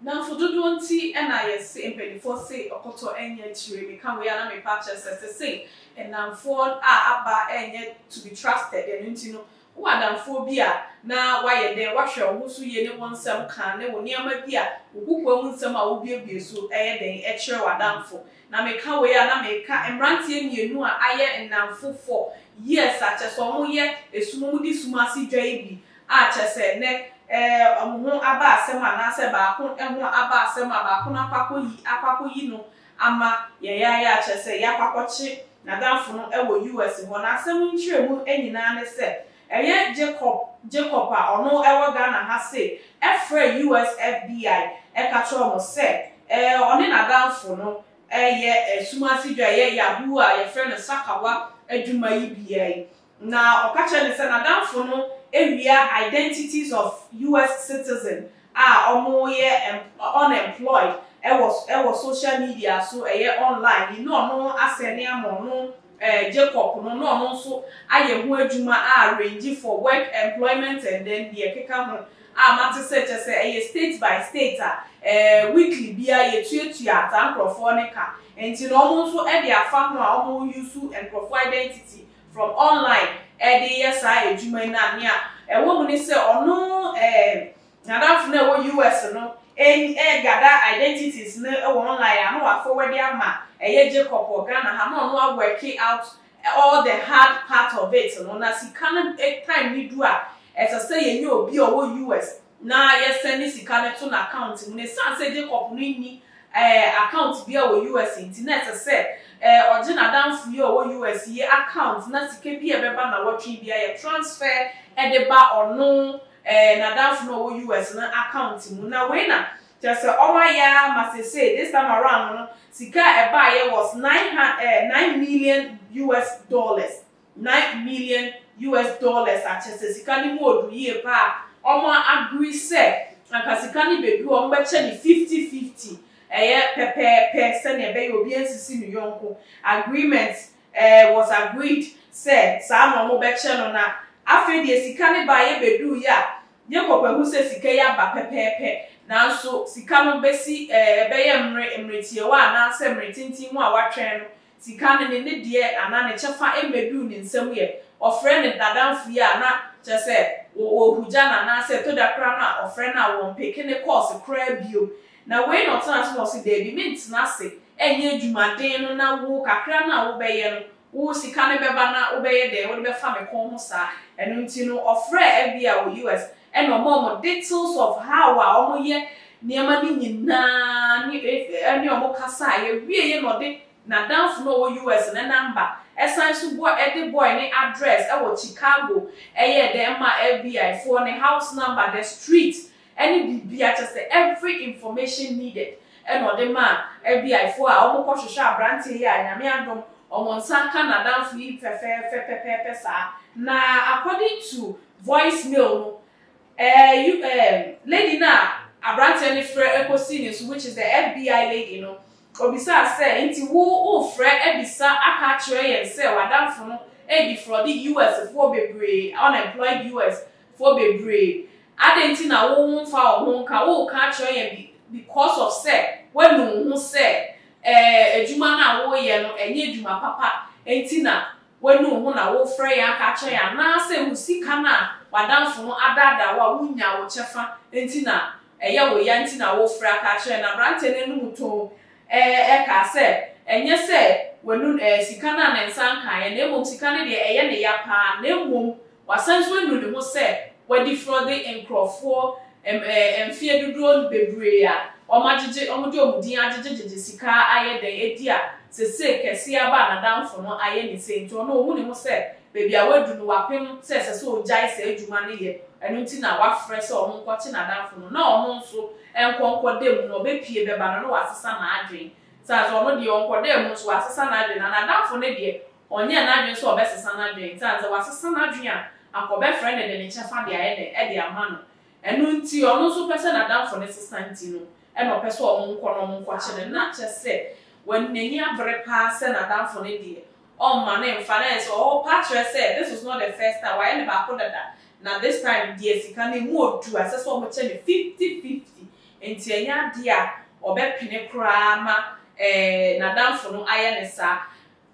Now for do one see and I say for say or koto enye chire me can we na me purchase say and now for aba enye to be trusted and ntino wo adamfo bia na why there wahwe wo so ye ne wonsam kan ne wo niam bia wo mu nsam a wo biebie so den e kire wadamfo na me ka we na me ka emrantie mienu a aye nnamfo for years a cheso mo ye esumu di sumasi dwai bi a chese ne omo aba asem anase ba ko eho aba asem ba ko na akwako yi no ama ya chese ya kwakwochi na danfo no ewo US ho na asem nchiremu enyina ne se eye Jacob a ono ewo Ghana ha se efre US FBI ka cho mo se oni na danfo no eye sumasi dwa ye Yahoo a ye frɛ no Sakawa adwuma yi bia na okache ne se na danfo no area identities of US citizen omo ye unemployed ewo social media so online you know no asene amono Jacob no so aye ho adwuma arrange for work employment and then the keka ho mate say state by state weekly bia ye tuatua tankrofo ne ka enti no omo so e de afa ho a omo use enkrofo identity from online de yesa adwuma na nia ewo mu ni se ono nadafo na wo US no gada identities na online ano wa forward ama Jacob Ghana ha no work out all the hard part of it no na sika na time ni do a say ye nyo obi owo US na ye send sika na to na account mu ne say Jacob no ni account bia wo US internet say original danfo ye wo US ye account na sika bia beba na wotwe bia ye transfer de ba ono na danfo no wo US na account mu na we na just ya must say this time around no sika eba ye was 9 million US dollars 9 million US dollars achese sika ni mu odu ye pa omo agree say anka sika ni bedu o mbe che ni 50-50 pepe se ne be obi ensisi nu yonko agreement was agreed say sa no mo be che no na afi de sika ni ba ye bedu ya ye kopahu se sika ya ba pepe na so sika no besi beye mretie wa na se mretintin mu a watwen no sika ne de ana ne chefa emedu ne nsam ye ofre ne dadanfo ya na chese wo huja na se to da kra na ofre na wo mpeke ne course kra bio na we not na so se de bi mint na se enye adwumaden no na wo kakra na wo beye no wo sika ne beba na wo beye de wo be fa me kon ho sa enu nti no ofre ebia wo US and more details of how omo ye niama ni nyina ni omo kasa ye wie no de na danfo no wo US na number esan so boy the boy ni address wo Chicago de ma FBI for the house number the street any bibia just every information needed and the man FBI for omo ko hwehwe abrante ye anyame adom omo nsan ka na danfo yi pepe sa na according to voicemail no lady na abrante ni frɛ ekosini which is the FBI lady no obisa say nti wo frɛ ebisa aka kyerɛ yen say wadamfo no be from the US for bebre unemployed US for bebre adenti na wo mfa wo nka wo ka kyerɛ yen because of say when no say adwuma na wo ye no enye adwuma papa enti na wenu ho na wo frɛ ya aka kyerɛ ya na say wo sika na wadamfo no adada wa wunya wo chefa enti na wo ya enti na wo frɛ aka kyerɛ na brante ne no muto ka say enye say wenu sika na ne nsan kan ya na emom sika ne de ne ya pa na emom wasanso enu ne ho say wadi frode enkrofo emfie dodo bebre a omagege omudi omudin agege sika aye den edi a sese kese aba na danfo no aye ni se nto no omu ne ho say baby a wadu no wapem sese so ojai se adwuma ne ye enu nti na wafre se omo nkwoche na danfo no na omo nso enkonko dem no obepie beba no wasesa na adwen sa so omo de onko dem nso wasesa na adwen na danfo ne de onye na adwen so obesesa na adwen sa so wasesa na adwen a akobe frɛ ne de ne chefa de aye de ama no enu nti ono nso pese na danfo ne sesa nti no and no person on question not just say when Nenia Brepa send a down for India. Oh, my name, finance, or Patra said this was not the first time I never put that. Now, this time, yes, you can move to assess what much 50-50 in Tianya, dear, or bet Pinecrama, Nadam for no iron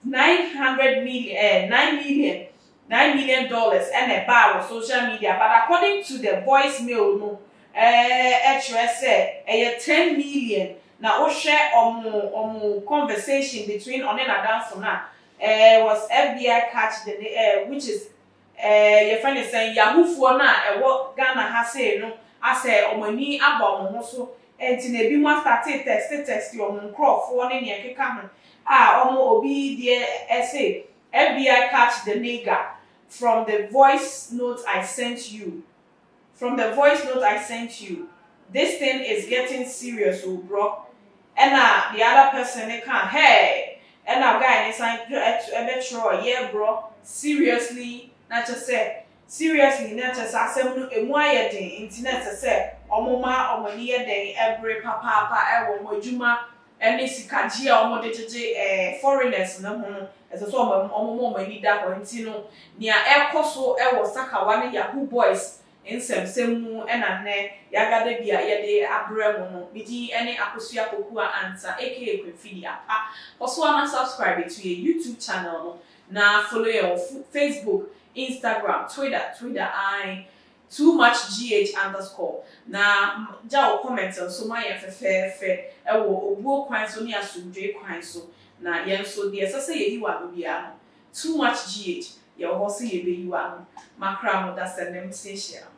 $900 million, $9 million and a bar of social media, but according to the voicemail, no, said, 10 million. Now, we share conversation between on and Adam for now. Was FBI catch the which is your friend is saying Yahoo for now what Ghana has said no I say omani aba omo so enti na bi mo start text your crop for ne ne keka ho omo obi de say FBI catch the nigger from the voice note I sent you this thing is getting serious oh bro and the other person they can hey and our guy is like yeah bro seriously not just say emwa den internet say omoma omani den every papa e wo modjuma ene sikaji a omo de foreigners na ho eso so omoma omani da ko ntino nia ekoso e wo sakawa ne Yahoo boys nsɛmsɛm ɛna nnɛ yagada bia yɛde abrɛ mu no bidi ɛne akosua kokua ansa aka kwafidi apa also na subscribe to your YouTube channel no na follow your Facebook Instagram Twitter too much gh _ na ja comment so ma yɛ fɛfɛɛfɛ ɛwɔ obuo kwan so ne asomdwe kwan so na yɛn so deɛ sɛ yɛyi wa no bia no too much gh yɛ wɔ so yɛ bɛyi wa no makra mo da sɛnem se hyɛ